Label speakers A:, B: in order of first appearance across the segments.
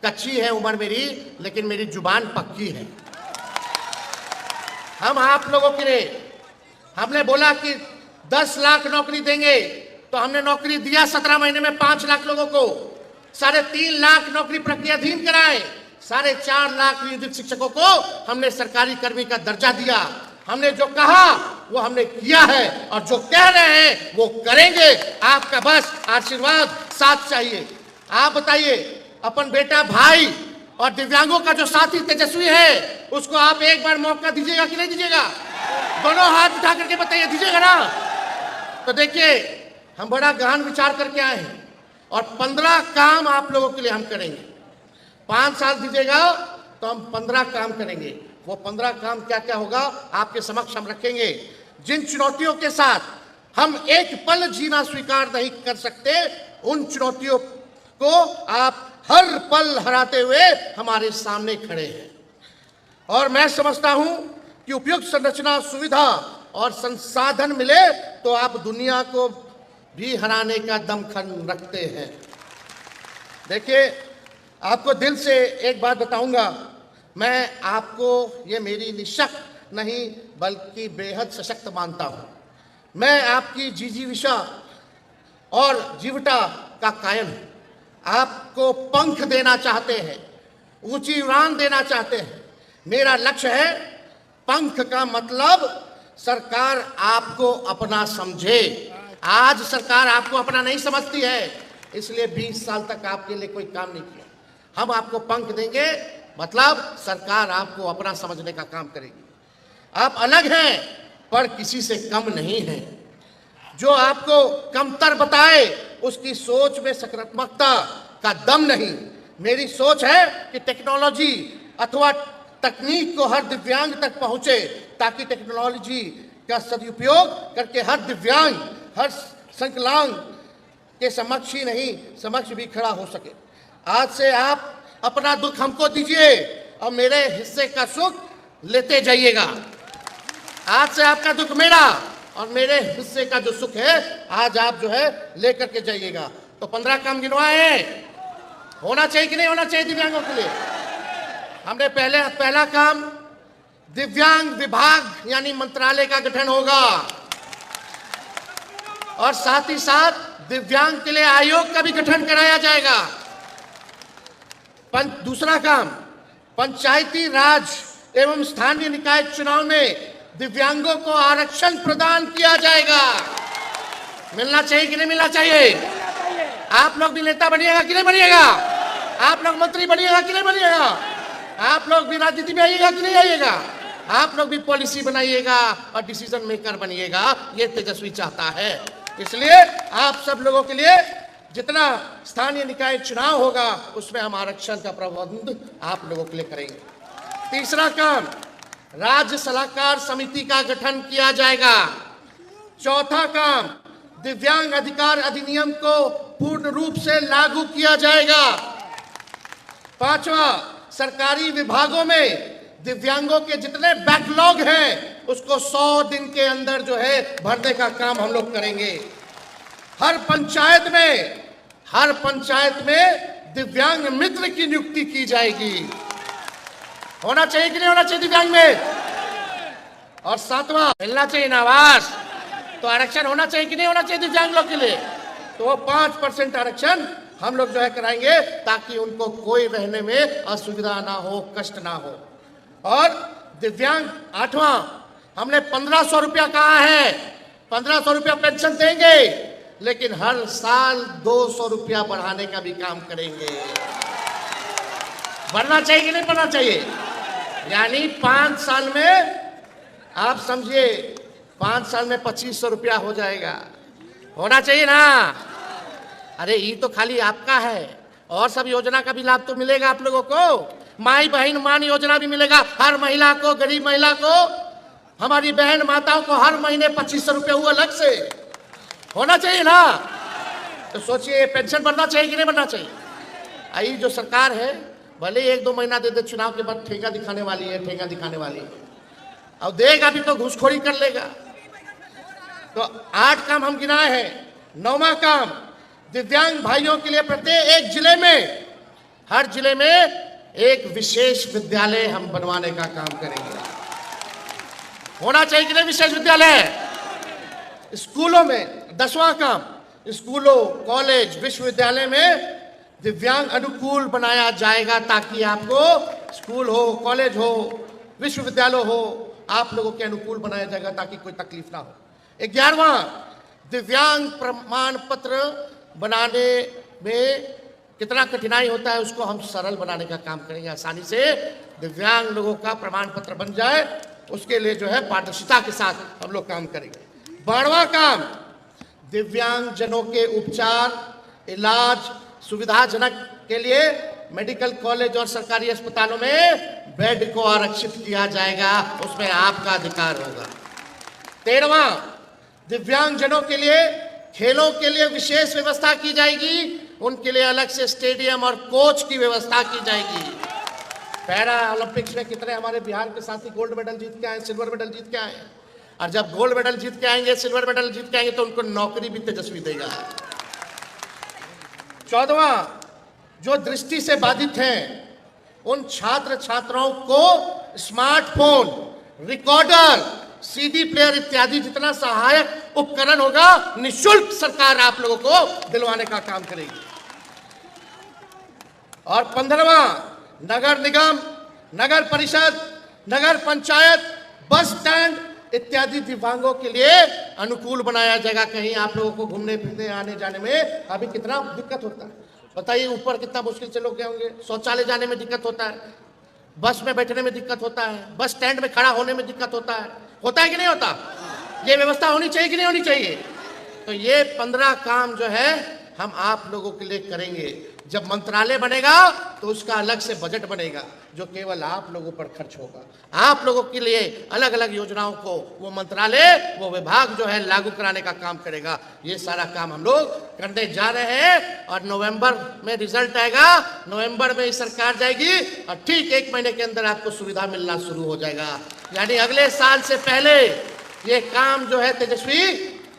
A: कच्ची है उम्र मेरी, लेकिन मेरी जुबान पक्की है। हम आप लोगों के लिए हमने बोला कि 10 लाख नौकरी देंगे, तो हमने नौकरी दिया 17 महीने में 5 लाख लोगों को। 3.5 लाख नौकरी प्रक्रियाधीन कराए। 4.5 लाख नियोजित शिक्षकों को हमने सरकारी कर्मी का दर्जा दिया। हमने जो कहा वो हमने किया है, और जो कह रहे हैं वो करेंगे। आपका बस आशीर्वाद साथ चाहिए। आप बताइए, अपन बेटा भाई और दिव्यांगों का जो साथी तेजस्वी है, उसको आप एक बार मौका दीजिएगा कि नहीं दीजिएगा? दोनों हाथ उठा करके बताइए, दीजिएगा ना? तो देखिए, हम बड़ा गहन विचार करके आए हैं, और 15 काम आप लोगों के लिए हम करेंगे। 5 साल दीजिएगा तो हम 15 काम करेंगे। वो 15 काम क्या क्या होगा आपके समक्ष हम रखेंगे। जिन चुनौतियों के साथ हम एक पल जीना स्वीकार नहीं कर सकते, उन चुनौतियों को आप हर पल हराते हुए हमारे सामने खड़े हैं। और मैं समझता हूं कि उपयुक्त संरचना, सुविधा और संसाधन मिले तो आप दुनिया को भी हराने का दमखम रखते हैं। देखिए, आपको दिल से एक बात बताऊंगा, मैं आपको ये मेरी निशक नहीं बल्कि बेहद सशक्त मानता हूं। मैं आपकी जिजीविषा और जीवटा का कायल हूं। आपको पंख देना चाहते हैं, ऊंची उड़ान देना चाहते हैं। मेरा लक्ष्य है, पंख का मतलब सरकार आपको अपना समझे। आज सरकार आपको अपना नहीं समझती है, इसलिए 20 साल तक आपके लिए कोई काम नहीं किया। हम आपको पंख देंगे, मतलब सरकार आपको अपना समझने का काम करेगी। आप अलग हैं पर किसी से कम नहीं हैं। जो आपको कमतर बताए उसकी सोच में सकारात्मकता का दम नहीं। मेरी सोच है कि टेक्नोलॉजी अथवा तकनीक को हर दिव्यांग तक पहुंचे, ताकि टेक्नोलॉजी का सदुपयोग करके हर दिव्यांग, हर संकलांग के समक्ष ही नहीं, समक्ष भी खड़ा हो सके। आज से आप अपना दुख हमको दीजिए और मेरे हिस्से का सुख लेते जाइएगा। आज से आपका दुख मेरा और मेरे हिस्से का जो सुख है, आज आप जो है लेकर के जाइएगा। तो 15 काम गिनवाए हैं, होना चाहिए कि नहीं होना चाहिए दिव्यांगों के लिए? हमने पहला काम, दिव्यांग विभाग यानी मंत्रालय का गठन होगा, और साथ ही साथ दिव्यांग के लिए आयोग का भी गठन कराया जाएगा। दूसरा काम, पंचायती राज एवं स्थानीय निकाय चुनाव में दिव्यांगों को आरक्षण प्रदान किया जाएगा। मिलना चाहिए कि नहीं मिलना चाहिए? आप लोग भी नेता बनिएगा कि नहीं बनिएगा? आप लोग मंत्री बनिएगा कि नहीं बनिएगा? आप लोग भी राजनीति में आइएगा कि नहीं आइएगा? आप लोग भी पॉलिसी बनाइएगा और डिसीजन मेकर बनिएगा। ये तेजस्वी चाहता है। इसलिए आप सब लोगों के लिए जितना स्थानीय निकाय चुनाव होगा, उसमें हम आरक्षण का प्रबंध आप लोगों के लिए करेंगे। तीसरा काम, राज्य सलाहकार समिति का गठन किया जाएगा। चौथा काम, दिव्यांग अधिकार अधिनियम को पूर्ण रूप से लागू किया जाएगा। पांचवा, सरकारी विभागों में दिव्यांगों के जितने बैकलॉग हैं, उसको 100 दिन के अंदर जो है भरने का काम हम लोग करेंगे। हर पंचायत में दिव्यांग मित्र की नियुक्ति की जाएगी। होना चाहिए कि नहीं होना चाहिए दिव्यांग में? और सातवां, मिलना चाहिए ना आवास, तो आरक्षण होना चाहिए कि नहीं होना चाहिए दिव्यांग लोग के लिए? तो 5% आरक्षण हम लोग जो है कराएंगे, ताकि उनको कोई रहने में असुविधा ना हो, कष्ट ना हो। और दिव्यांग, आठवां, हमने 1500 रुपया कहा है। 1500 रुपया पेंशन देंगे, लेकिन हर साल 200 रुपया बढ़ाने का भी काम करेंगे। बढ़ना चाहिए कि नहीं बढ़ना चाहिए? यानी 5 साल में, आप समझिए, 5 साल में 2500 रुपया हो जाएगा। होना चाहिए ना? अरे ये तो खाली आपका है, और सब योजना का भी लाभ तो मिलेगा आप लोगों को। माई बहन मान योजना भी मिलेगा हर महिला को, गरीब महिला को, हमारी बहन माताओं को हर महीने 2500 रुपये हुआ अलग से। होना चाहिए ना? तो सोचिए, पेंशन बढ़ना चाहिए कि नहीं बढ़ना चाहिए? आई जो सरकार है, भले 1-2 महीना दे दे, चुनाव के बाद ठेका दिखाने वाली है, ठेका दिखाने वाली है। अब देगा भी तो घूसखोरी कर लेगा। तो 8 काम हम गिनाए हैं। 9वां काम, दिव्यांग भाइयों के लिए प्रत्येक एक जिले में हर जिले में एक विशेष विद्यालय हम बनवाने का काम करेंगे। होना चाहिए कि नहीं विशेष विद्यालय? स्कूलों में 10वां काम, स्कूलों, कॉलेज, विश्वविद्यालय में दिव्यांग अनुकूल बनाया जाएगा, ताकि आपको स्कूल हो, कॉलेज हो, विश्वविद्यालय हो, आप लोगों के अनुकूल बनाया जाएगा ताकि कोई तकलीफ ना हो। 11वां, दिव्यांग प्रमाण पत्र बनाने में कितना कठिनाई होता है उसको हम सरल बनाने का काम करेंगे। आसानी से दिव्यांग लोगों का प्रमाण पत्र बन जाए, उसके लिए जो है पारदर्शिता के साथ हम लोग काम करेंगे। 12वां काम, दिव्यांग जनों के उपचार, इलाज सुविधाजनक के लिए मेडिकल कॉलेज और सरकारी अस्पतालों में बेड को आरक्षित किया जाएगा, उसमें आपका अधिकार होगा। 13वां, दिव्यांग जनों के लिए खेलों के लिए विशेष व्यवस्था की जाएगी, उनके लिए अलग से स्टेडियम और कोच की व्यवस्था की जाएगी। पैरा ओलंपिक्स में कितने हमारे बिहार के साथी गोल्ड मेडल जीत के आए, सिल्वर मेडल जीत के आए, और जब गोल्ड मेडल जीत के आएंगे, सिल्वर मेडल जीत के आएंगे, तो उनको नौकरी भी तेजस्वी देगा। 14वां, जो दृष्टि से बाधित हैं उन छात्र छात्राओं को स्मार्टफोन, रिकॉर्डर, सीडी प्लेयर इत्यादि जितना सहायक उपकरण होगा निःशुल्क सरकार आप लोगों को दिलवाने का काम करेगी। और 15वां, नगर निगम, नगर परिषद, नगर पंचायत, बस स्टैंड इत्यादि दिव्यांगों के लिए अनुकूल बनाया जाएगा। कहीं आप लोगों को घूमने फिरने आने जाने में अभी कितना दिक्कत होता है बताइए, ऊपर कितना मुश्किल से लोग गए होंगे, शौचालय जाने में दिक्कत होता है, बस में बैठने में दिक्कत होता है, बस स्टैंड में खड़ा होने में दिक्कत होता है कि नहीं होता? ये व्यवस्था होनी चाहिए कि नहीं होनी चाहिए? तो ये 15 काम जो है हम आप लोगों के लिए करेंगे। जब मंत्रालय बनेगा तो उसका अलग से बजट बनेगा जो केवल आप लोगों पर खर्च होगा। आप लोगों के लिए अलग अलग योजनाओं को वो मंत्रालय, वो विभाग जो है लागू कराने का काम करेगा। ये सारा काम हम लोग करने जा रहे हैं और नवंबर में रिजल्ट आएगा, नवंबर में सरकार जाएगी और ठीक 1 महीने के अंदर आपको सुविधा मिलना शुरू हो जाएगा। यानी अगले साल से पहले ये काम जो है तेजस्वी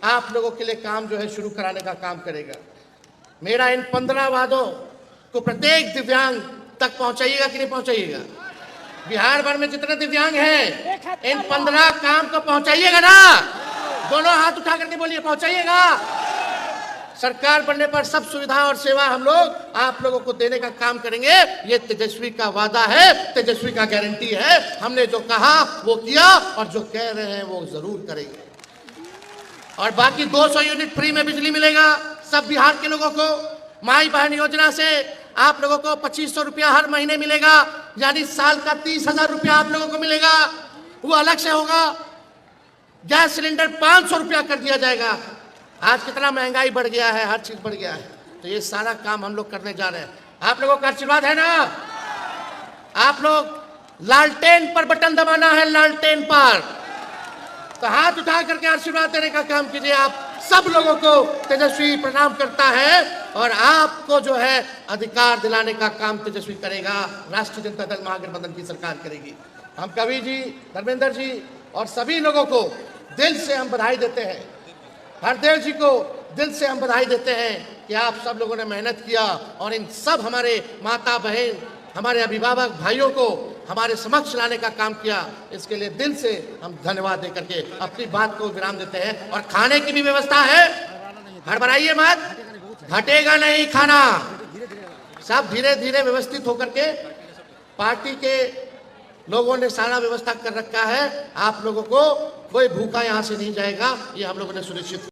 A: आप लोगों के लिए काम जो है शुरू कराने का काम करेगा। मेरा इन 15 वादों को प्रत्येक दिव्यांग तक पहुंचाइएगा कि नहीं पहुंचाइएगा? बिहार भर में जितने दिव्यांग हैं इन 15 काम को पहुंचाइएगा ना? दोनों हाथ उठा करके बोलिए, पहुंचाइएगा। सरकार बनने पर सब सुविधा और सेवा हम लोग आप लोगों को देने का काम करेंगे। ये तेजस्वी का वादा है, तेजस्वी का गारंटी है। हमने जो कहा वो किया और जो कह रहे हैं वो जरूर करेंगे। और बाकी 200 यूनिट फ्री में बिजली मिलेगा सब बिहार के लोगों को। माई बहन योजना से आप लोगों को 2500 रुपया हर महीने मिलेगा, यानी साल का 30,000 रुपया आप लोगों को मिलेगा, वो अलग से होगा। गैस सिलेंडर 500 रुपया कर दिया जाएगा। आज कितना महंगाई बढ़ गया है, हर चीज बढ़ गया है। तो ये सारा काम हम लोग करने जा रहे हैं। आप लोगों का आशीर्वाद है ना? आप लोग लालटेन पर बटन दबाना है, लालटेन पर, तो हाथ उठा करके आशीर्वाद देने का काम कीजिए। आप सब लोगों को तेजस्वी प्रणाम करता है और आपको जो है अधिकार दिलाने का काम तेजस्वी करेगा। राष्ट्रीय जनता दल महागठबंधन की सरकार करेगी। हम कवि जी, धर्मेंद्र जी और सभी लोगों को दिल से हम बधाई देते हैं। हरदेव जी को दिल से हम बधाई देते हैं कि आप सब लोगों ने मेहनत किया और इन सब हमारे माता बहन, हमारे अभिभावक भाइयों को हमारे समक्ष लाने का काम किया। इसके लिए दिल से हम धन्यवाद देकर के अपनी बात को विराम देते हैं। और खाने की भी व्यवस्था है, हड़बड़ाइए मत, घटेगा नहीं खाना। सब धीरे धीरे व्यवस्थित होकर के पार्टी के लोगों ने सारा व्यवस्था कर रखा है। आप लोगों को कोई भूखा यहाँ से नहीं जाएगा, ये हम लोगों ने सुनिश्चित